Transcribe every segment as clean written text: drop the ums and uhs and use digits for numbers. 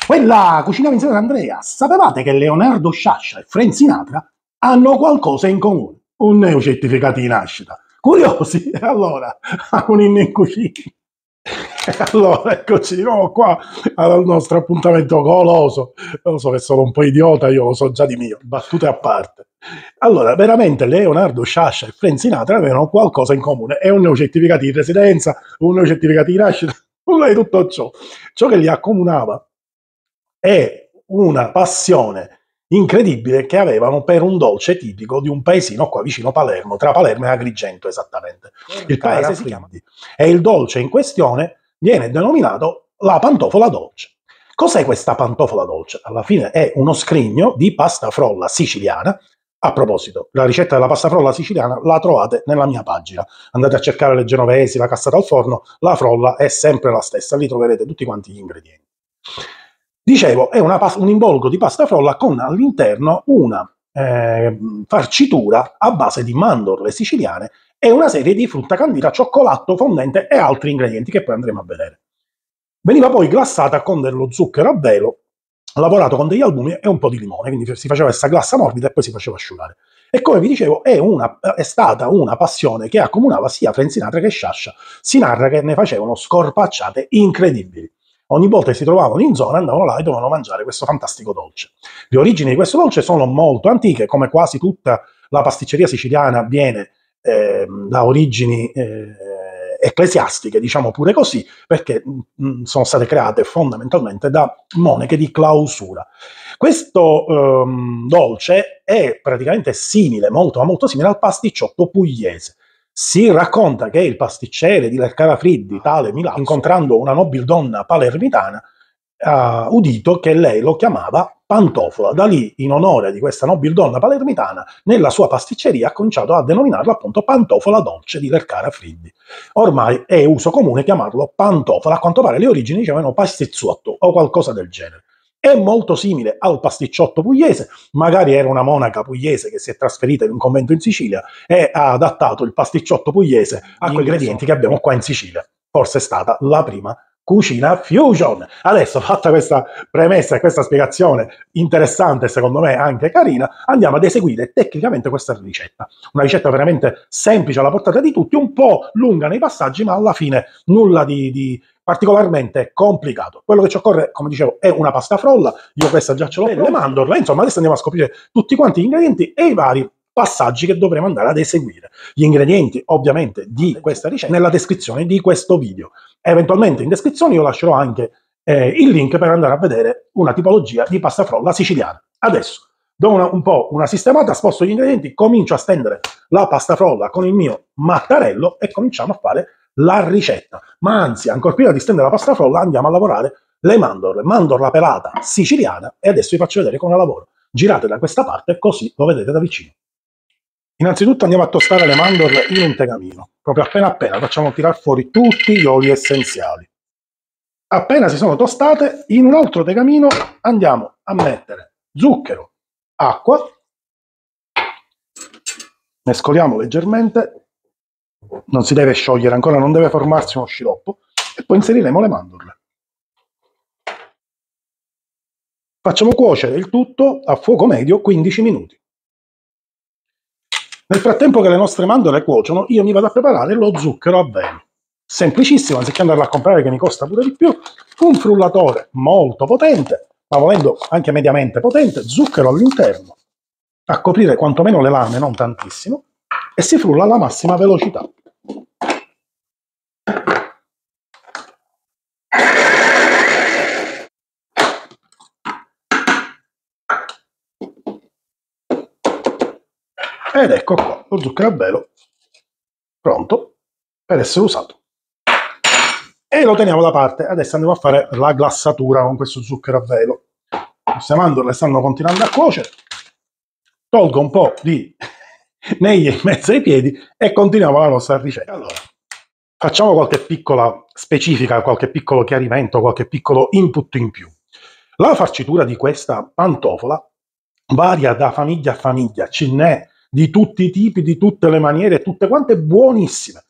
Quella cucinava insieme ad Andrea. Sapevate che Leonardo Sciascia e Frank Sinatra hanno qualcosa in comune? Un neocertificato di nascita. Curiosi? Allora, un inno in cucina. Allora, eccoci di nuovo qua al nostro appuntamento goloso. Lo so che sono un po' idiota, io lo so già di mio, battute a parte. Allora, veramente Leonardo Sciascia e Frank Sinatra avevano qualcosa in comune. È un neocertificato di residenza, un neocertificato di nascita, nulla di tutto ciò. Ciò che li accomunava è una passione incredibile che avevano per un dolce tipico di un paesino qua vicino Palermo, tra Palermo e Agrigento esattamente. Il paese si chiama e il dolce in questione viene denominato la pantofola dolce. Cos'è questa pantofola dolce? Alla fine è uno scrigno di pasta frolla siciliana. A proposito, la ricetta della pasta frolla siciliana la trovate nella mia pagina. Andate a cercare le genovesi, la cassata al forno, la frolla è sempre la stessa, lì troverete tutti quanti gli ingredienti. Dicevo, è un involucro di pasta frolla con all'interno una farcitura a base di mandorle siciliane e una serie di frutta candita, cioccolato fondente e altri ingredienti che poi andremo a vedere. Veniva poi glassata con dello zucchero a velo, lavorato con degli albumi e un po' di limone, quindi si faceva questa glassa morbida e poi si faceva asciugare. E come vi dicevo, è stata una passione che accomunava sia Frank Sinatra che Sciascia. Si narra che ne facevano scorpacciate incredibili. Ogni volta che si trovavano in zona andavano là e dovevano mangiare questo fantastico dolce. Le origini di questo dolce sono molto antiche, come quasi tutta la pasticceria siciliana viene da origini ecclesiastiche, diciamo pure così, perché sono state create fondamentalmente da monache di clausura. Questo dolce è praticamente simile, molto ma molto simile al pasticciotto pugliese. Si racconta che il pasticcere di Lercara Friddi, tale Milazzo, incontrando una nobildonna palermitana, ha udito che lei lo chiamava pantofola. Da lì, in onore di questa nobildonna palermitana, nella sua pasticceria ha cominciato a denominarlo appunto pantofola dolce di Lercara Friddi. Ormai è uso comune chiamarlo pantofola, a quanto pare le origini dicevano pasticciotto o qualcosa del genere. È molto simile al pasticciotto pugliese, magari era una monaca pugliese che si è trasferita in un convento in Sicilia e ha adattato il pasticciotto pugliese a quegli ingredienti che abbiamo qua in Sicilia. Forse è stata la prima cucina fusion. Adesso, fatta questa premessa e questa spiegazione interessante, secondo me anche carina, andiamo ad eseguire tecnicamente questa ricetta. Una ricetta veramente semplice alla portata di tutti, un po' lunga nei passaggi, ma alla fine nulla di particolarmente complicato. Quello che ci occorre, come dicevo, è una pasta frolla. Io questa già ce l'ho, le mandorle, insomma adesso andiamo a scoprire tutti quanti gli ingredienti e i vari passaggi che dovremo andare ad eseguire. Gli ingredienti ovviamente di questa ricetta nella descrizione di questo video. Eventualmente in descrizione io lascerò anche il link per andare a vedere una tipologia di pasta frolla siciliana. Adesso do un po' una sistemata, sposto gli ingredienti, comincio a stendere la pasta frolla con il mio mattarello e cominciamo a fare la ricetta. Ma anzi, ancora prima di stendere la pasta frolla andiamo a lavorare le mandorle, mandorla pelata siciliana, e adesso vi faccio vedere come lavoro. Girate da questa parte così lo vedete da vicino. Innanzitutto andiamo a tostare le mandorle in un tegamino, proprio appena facciamo tirare fuori tutti gli oli essenziali. Appena si sono tostate, in un altro tegamino andiamo a mettere zucchero, acqua, mescoliamo leggermente, non si deve sciogliere ancora, non deve formarsi uno sciroppo, e poi inseriremo le mandorle. Facciamo cuocere il tutto a fuoco medio 15 minuti. Nel frattempo che le nostre mandorle cuociono, io mi vado a preparare lo zucchero a velo. Semplicissimo, anziché andarlo a comprare che mi costa pure di più, un frullatore molto potente, ma volendo anche mediamente potente, zucchero all'interno, a coprire quantomeno le lame, non tantissimo, e si frulla alla massima velocità. Ed ecco qua, lo zucchero a velo pronto per essere usato. E lo teniamo da parte. Adesso andiamo a fare la glassatura con questo zucchero a velo. Queste mandorle stanno continuando a cuocere. Tolgo un po' di neglie in mezzo ai piedi e continuiamo la nostra ricetta. Allora, facciamo qualche piccola specifica, qualche piccolo chiarimento, qualche piccolo input in più. La farcitura di questa pantofola varia da famiglia a famiglia, ce n'è di tutti i tipi, di tutte le maniere, tutte quante buonissime.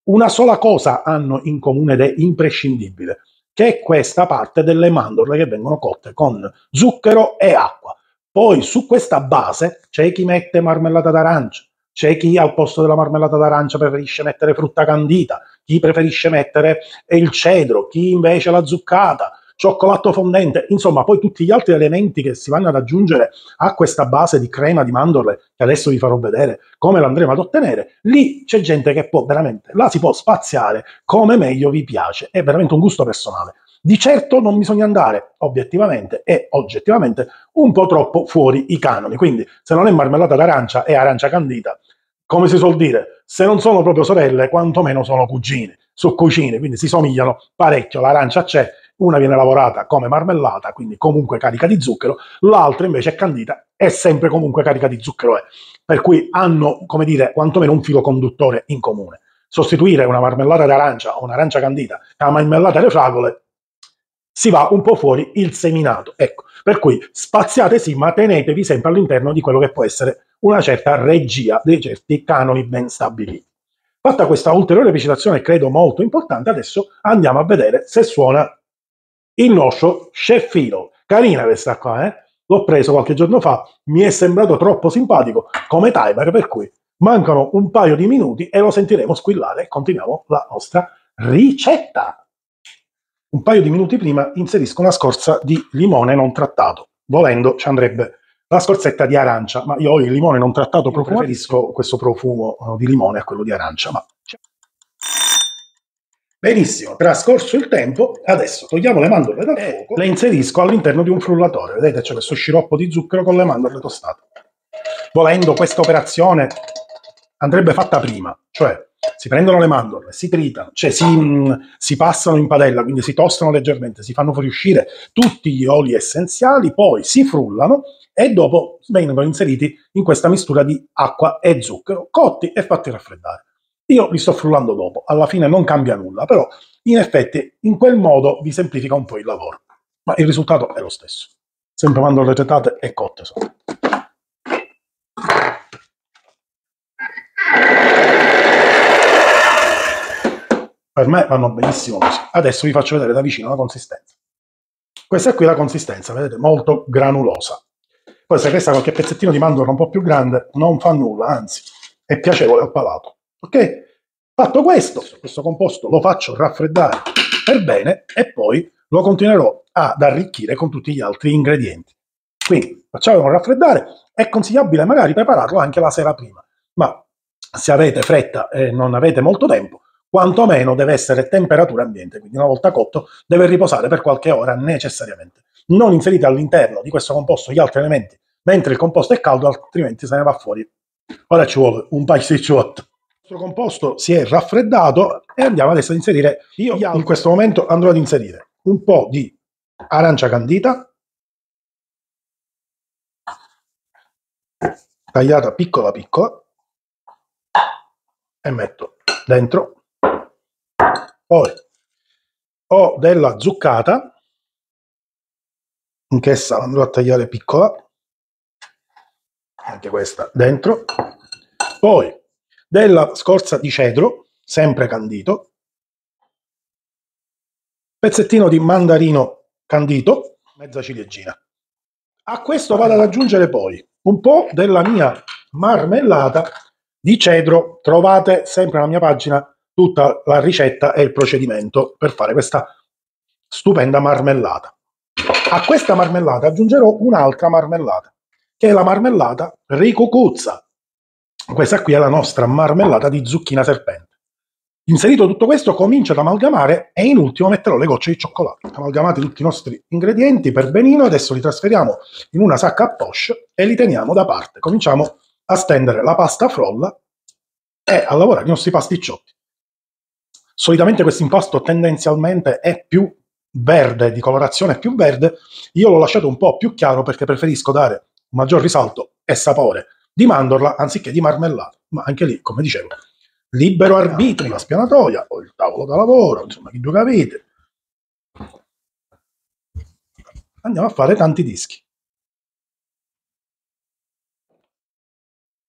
Una sola cosa hanno in comune ed è imprescindibile, che è questa parte delle mandorle che vengono cotte con zucchero e acqua. Poi su questa base c'è chi mette marmellata d'arancia, c'è chi al posto della marmellata d'arancia preferisce mettere frutta candita, chi preferisce mettere il cedro, chi invece la zuccata, cioccolato fondente, insomma poi tutti gli altri elementi che si vanno ad aggiungere a questa base di crema di mandorle, che adesso vi farò vedere come l'andremo ad ottenere. Lì c'è gente che può veramente, la si può spaziare come meglio vi piace, è veramente un gusto personale. Di certo non bisogna andare obiettivamente e oggettivamente un po' troppo fuori i canoni, quindi se non è marmellata d'arancia è arancia candita, come si suol dire, se non sono proprio sorelle, quantomeno sono cugine, su cucine, quindi si somigliano parecchio, l'arancia c'è, una viene lavorata come marmellata, quindi comunque carica di zucchero, l'altra invece è candita e sempre comunque carica di zucchero è, per cui hanno, come dire, quantomeno un filo conduttore in comune. Sostituire una marmellata d'arancia o un'arancia candita a una marmellata alle fragole si va un po' fuori il seminato. Ecco, per cui spaziate sì, ma tenetevi sempre all'interno di quello che può essere una certa regia dei certi canoni ben stabiliti. Fatta questa ulteriore precisazione, credo molto importante, adesso andiamo a vedere se suona il nostro sceffino. Carina questa qua, eh? L'ho preso qualche giorno fa, mi è sembrato troppo simpatico come timer, per cui mancano un paio di minuti e lo sentiremo squillare e continuiamo la nostra ricetta. Un paio di minuti prima inserisco una scorza di limone non trattato. Volendo ci andrebbe la scorzetta di arancia, ma io ho il limone non trattato, preferisco questo profumo di limone a quello di arancia. Ma... Benissimo, trascorso il tempo, adesso togliamo le mandorle dal fuoco, le inserisco all'interno di un frullatore. Vedete, c'è questo sciroppo di zucchero con le mandorle tostate. Volendo, questa operazione andrebbe fatta prima, cioè si prendono le mandorle, si tritano, cioè si passano in padella, quindi si tostano leggermente, si fanno fuoriuscire tutti gli oli essenziali, poi si frullano e dopo vengono inseriti in questa mistura di acqua e zucchero, cotti e fatti raffreddare. Io li sto frullando dopo, alla fine non cambia nulla, però in effetti in quel modo vi semplifica un po' il lavoro, ma il risultato è lo stesso, sempre mandorle trittate e cotte sono. Per me vanno benissimo così. Adesso vi faccio vedere da vicino la consistenza. Questa qui è la consistenza, vedete, molto granulosa. Poi se resta qualche pezzettino di mandorla un po' più grande, non fa nulla, anzi, è piacevole al palato. Ok? Fatto questo composto lo faccio raffreddare per bene e poi lo continuerò ad arricchire con tutti gli altri ingredienti. Quindi facciamolo raffreddare. È consigliabile magari prepararlo anche la sera prima, ma se avete fretta e non avete molto tempo, quantomeno deve essere temperatura ambiente, quindi una volta cotto deve riposare per qualche ora necessariamente. Non inserite all'interno di questo composto gli altri elementi mentre il composto è caldo, altrimenti se ne va fuori. Ora ci vuole un pasticciotto. Il nostro composto si è raffreddato e andiamo adesso ad inserire, io in questo momento andrò ad inserire un po' di arancia candita, tagliata piccola piccola, e metto dentro. Poi ho della zuccata, anch'essa andrò a tagliare piccola, anche questa dentro. Poi della scorza di cedro, sempre candito, pezzettino di mandarino candito, mezza ciliegina. A questo vado ad aggiungere poi un po' della mia marmellata di cedro. Trovate sempre nella mia pagina tutta la ricetta e il procedimento per fare questa stupenda marmellata. A questa marmellata aggiungerò un'altra marmellata, che è la marmellata ricucuzza. Questa qui è la nostra marmellata di zucchina serpente. Inserito tutto questo, comincio ad amalgamare e in ultimo metterò le gocce di cioccolato. Amalgamati tutti i nostri ingredienti per benino, adesso li trasferiamo in una sacca a poche e li teniamo da parte. Cominciamo a stendere la pasta a frolla e a lavorare i nostri pasticciotti. Solitamente questo impasto tendenzialmente è più verde, di colorazione più verde. Io l'ho lasciato un po' più chiaro perché preferisco dare un maggior risalto e sapore di mandorla anziché di marmellata. Ma anche lì, come dicevo, libero arbitrio, la spianatoia o il tavolo da lavoro, insomma, chi due capite. Andiamo a fare tanti dischi.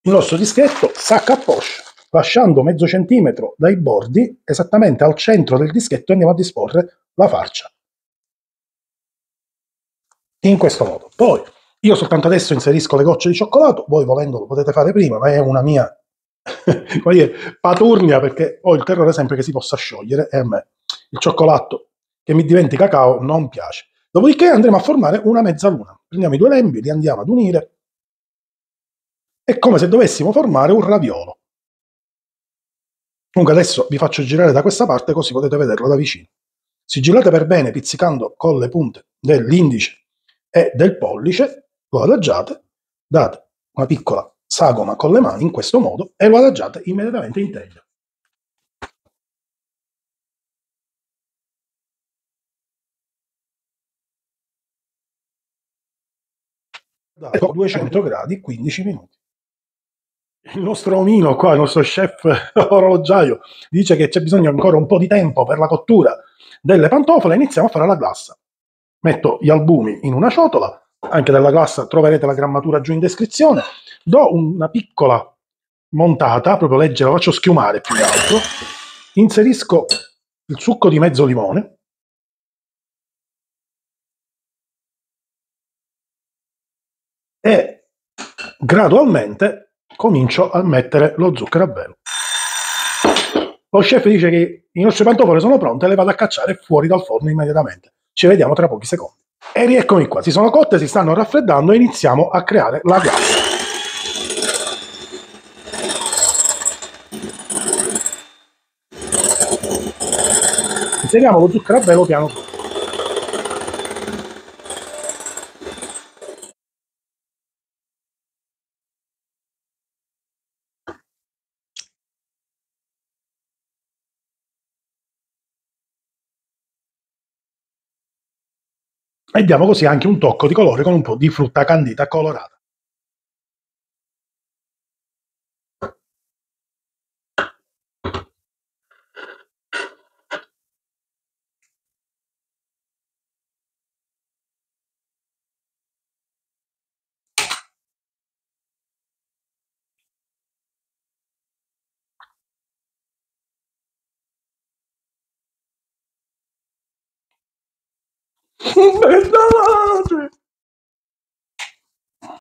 Il nostro dischetto sacca a poche, lasciando mezzo centimetro dai bordi, esattamente al centro del dischetto andiamo a disporre la farcia. in questo modo. Poi io soltanto adesso inserisco le gocce di cioccolato, voi volendo lo potete fare prima, ma è una mia paturnia perché ho il terrore sempre che si possa sciogliere e a me il cioccolato che mi diventi cacao non piace. Dopodiché andremo a formare una mezzaluna. Prendiamo i due lembi, li andiamo ad unire. È come se dovessimo formare un raviolo. Comunque adesso vi faccio girare da questa parte così potete vederlo da vicino. Sigillate per bene pizzicando con le punte dell'indice e del pollice, lo adagiate, date una piccola sagoma con le mani in questo modo e lo adagiate immediatamente in teglia. Date 200 gradi 15 minuti. Il nostro omino qua, il nostro chef orologiaio, dice che c'è bisogno ancora un po' di tempo per la cottura delle pantofole. Iniziamo a fare la glassa. Metto gli albumi in una ciotola, anche della glassa troverete la grammatura giù in descrizione. Do una piccola montata, proprio leggera, la faccio schiumare più che altro. Inserisco il succo di mezzo limone. E gradualmente comincio a mettere lo zucchero a velo. Lo chef dice che i nostri pantofole sono pronte e le vado a cacciare fuori dal forno immediatamente. Ci vediamo tra pochi secondi. E rieccomi qua, si sono cotte, si stanno raffreddando e iniziamo a creare la glassa. Inseriamo lo zucchero a velo piano piano. E diamo così anche un tocco di colore con un po' di frutta candita colorata. Bella madre!